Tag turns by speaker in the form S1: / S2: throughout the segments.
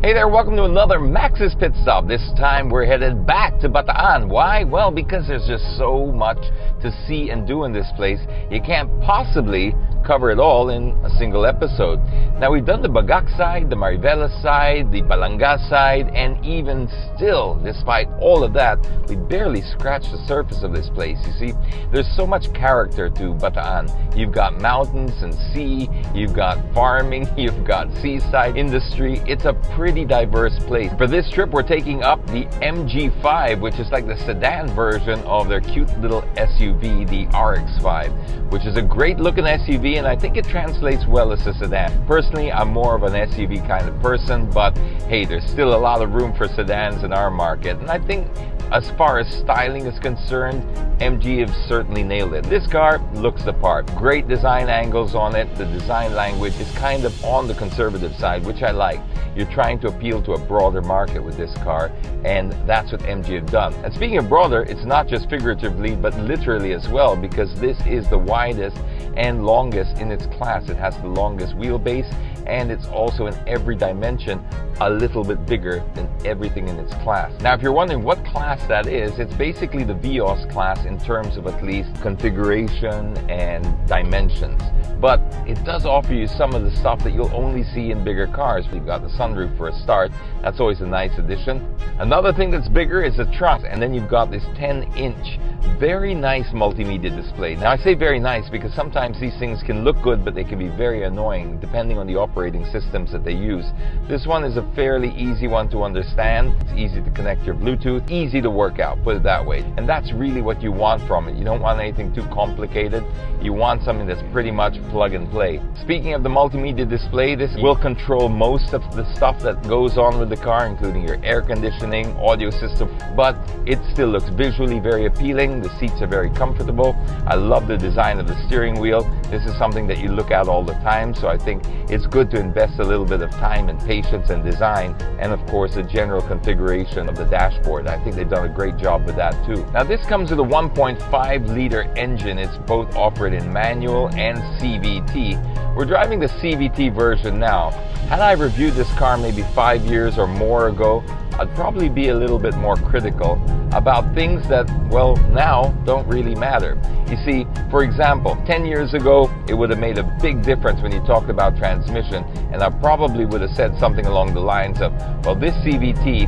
S1: Hey there, welcome to another Maxxis Pit Stop. This time we're headed back to Bataan. Why? Well, because there's just so much to see and do in this place. You can't possibly cover it all in a single episode. Now, we've done the Bagak side, the Marivela side, the Balanga side, and even still, despite all of that, we barely scratched the surface of this place. You see, there's so much character to Bataan. You've got mountains and sea, you've got farming, you've got seaside industry. It's a pretty diverse place. For this trip, we're taking up the MG5, which is like the sedan version of their cute little SUV, the RX5, which is a great looking SUV, and I think it translates well as a sedan. Personally, I'm more of an SUV kind of person, but hey, there's still a lot of room for sedans in our market, and I think as far as styling is concerned, MG have certainly nailed it. This car looks the part. Great design angles on it. The design language is kind of on the conservative side, which I like. You're trying to appeal to a broader market with this car, and that's what MG have done. And speaking of broader, it's not just figuratively, but literally as well, because this is the widest and longest in its class. It has the longest wheelbase, and it's also in every dimension a little bit bigger than everything in its class. Now, if you're wondering what class that is, it's basically the Vios class in terms of at least configuration and dimensions. But it does offer you some of the stuff that you'll only see in bigger cars. We've got the sunroof for a start. That's always a nice addition. Another thing that's bigger is the trunk, and then you've got this 10-inch very nice multimedia display. Now, I say very nice because sometimes these things can look good, but they can be very annoying depending on the operating systems that they use. This one is a fairly easy one to understand. It's easy to connect your Bluetooth, easy to work out, put it that way. And that's really what you want from it. You don't want anything too complicated. You want something that's pretty much plug and play. Speaking of the multimedia display, this will control most of the stuff that goes on with the car, including your air conditioning, audio system, but it still looks visually very appealing. The seats are very comfortable. I love the design of the steering wheel. This is something that you look at all the time, so I think it's good to invest a little bit of time and patience and design, and of course the general configuration of the dashboard. I think they've done a great job with that too. Now, this comes with a 1.5 liter engine. It's both offered in manual and CVT. We're driving the CVT version now. Had I reviewed this car maybe 5 years or more ago, I'd probably be a little bit more critical about things that, well, now don't really matter. You see, for example, 10 years ago, it would have made a big difference when you talked about transmission, and I probably would have said something along the lines of, well, this CVT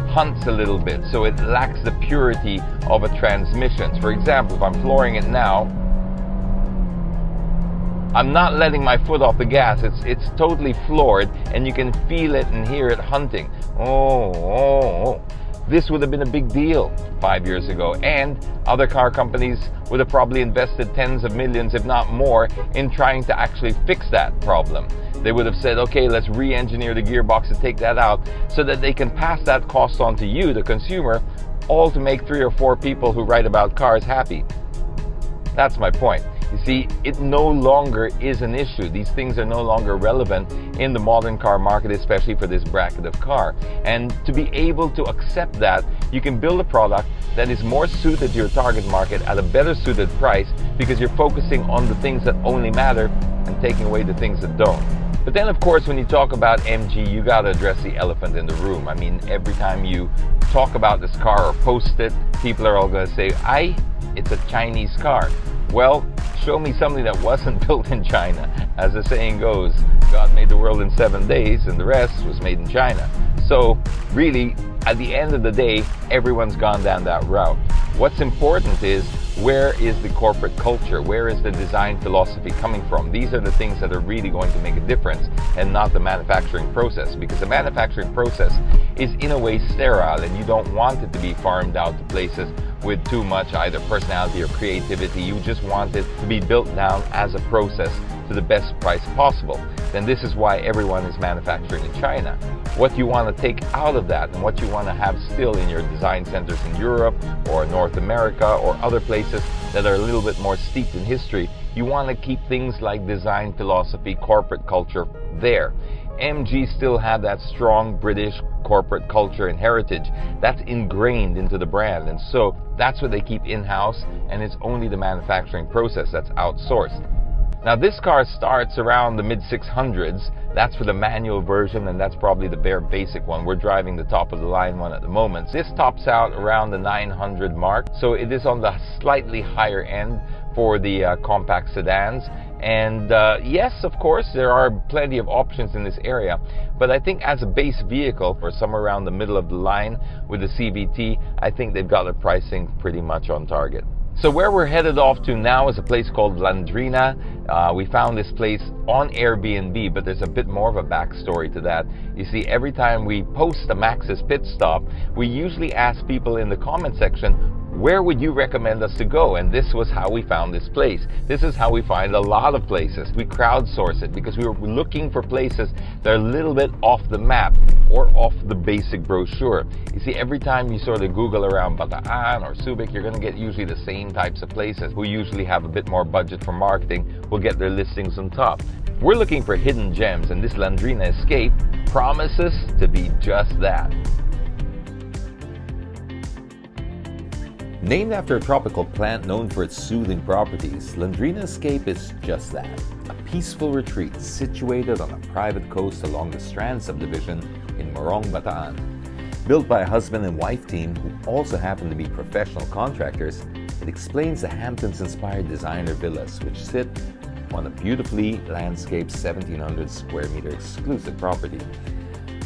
S1: hunts a little bit, so it lacks the purity of a transmission. For example, if I'm flooring it now, I'm not letting my foot off the gas. It's totally floored, and you can feel it and hear it hunting. Oh. This would have been a big deal 5 years ago, and other car companies would have probably invested tens of millions, if not more, in trying to actually fix that problem. They would have said, okay, let's re-engineer the gearbox to take that out so that they can pass that cost on to you, the consumer, all to make 3 or 4 people who write about cars happy. That's my point. You see, it no longer is an issue. These things are no longer relevant in the modern car market, especially for this bracket of car. And to be able to accept that, you can build a product that is more suited to your target market at a better suited price, because you're focusing on the things that only matter and taking away the things that don't. But then, of course, when you talk about MG, you got to address the elephant in the room. I mean, every time you talk about this car or post it, people are all going to say, it's a Chinese car. Well, show me something that wasn't built in China. As the saying goes, God made the world in 7 days, and the rest was made in China. So really, at the end of the day, everyone's gone down that route. What's important is, where is the corporate culture? Where is the design philosophy coming from? These are the things that are really going to make a difference, and not the manufacturing process, because the manufacturing process is in a way sterile, and you don't want it to be farmed out to places with too much either personality or creativity. You just want it to be built down as a process to the best price possible. Then this is why everyone is manufacturing in China. What you want to take out of that, and what you want to have still in your design centers in Europe or North America or other places that are a little bit more steeped in history, you want to keep things like design philosophy, corporate culture there. MG still have that strong British corporate culture and heritage that's ingrained into the brand, and so that's what they keep in-house, and it's only the manufacturing process that's outsourced. Now this car starts around the mid 600s. That's for the manual version, and that's probably the bare basic one. We're driving the top of the line one at the moment. This tops out around the 900 mark, so it is on the slightly higher end for the compact sedans. And yes, of course, there are plenty of options in this area, but I think as a base vehicle for somewhere around the middle of the line with the CVT, I think they've got the pricing pretty much on target. So where we're headed off to now is a place called Landrina. We found this place on Airbnb, but there's a bit more of a backstory to that. You see, every time we post a Maxxis pit stop, we usually ask people in the comment section, where would you recommend us to go? And this was how we found this place. This is how we find a lot of places. We crowdsource it because we were looking for places that are a little bit off the map or off the basic brochure. You see, every time you sort of Google around Bataan or Subic, you're going to get usually the same types of places who usually have a bit more budget for marketing, will get their listings on top. We're looking for hidden gems, and this Landrina Escape promises to be just that. Named after a tropical plant known for its soothing properties, Landrina Escape is just that. A peaceful retreat situated on a private coast along the Strand subdivision in Morong Bataan. Built by a husband and wife team who also happen to be professional contractors, it explains the Hamptons-inspired designer villas which sit on a beautifully landscaped 1,700 square meter exclusive property.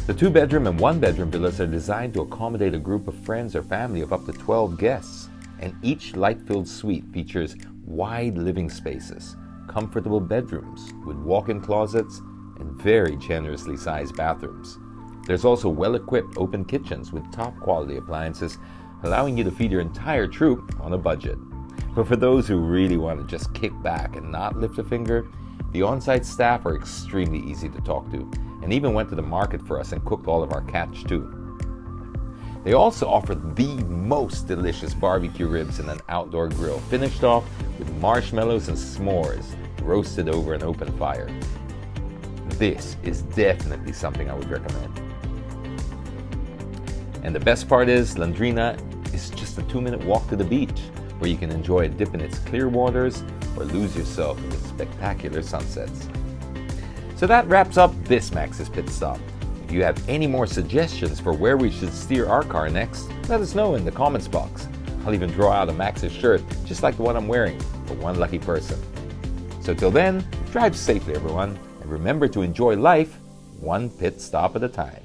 S1: The 2-bedroom and 1-bedroom villas are designed to accommodate a group of friends or family of up to 12 guests, and each light-filled suite features wide living spaces, comfortable bedrooms with walk-in closets, and very generously sized bathrooms. There's also well-equipped open kitchens with top-quality appliances, allowing you to feed your entire troop on a budget. But for those who really want to just kick back and not lift a finger, the on-site staff are extremely easy to talk to, and even went to the market for us and cooked all of our catch too. They also offer the most delicious barbecue ribs in an outdoor grill, finished off with marshmallows and s'mores, roasted over an open fire. This is definitely something I would recommend. And the best part is, Landrina is just a 2-minute walk to the beach, where you can enjoy a dip in its clear waters or lose yourself in the spectacular sunsets. So that wraps up this Maxxis Pit Stop. If you have any more suggestions for where we should steer our car next, let us know in the comments box. I'll even draw out a Maxxis shirt, just like the one I'm wearing, for one lucky person. So till then, drive safely everyone, and remember to enjoy life one pit stop at a time.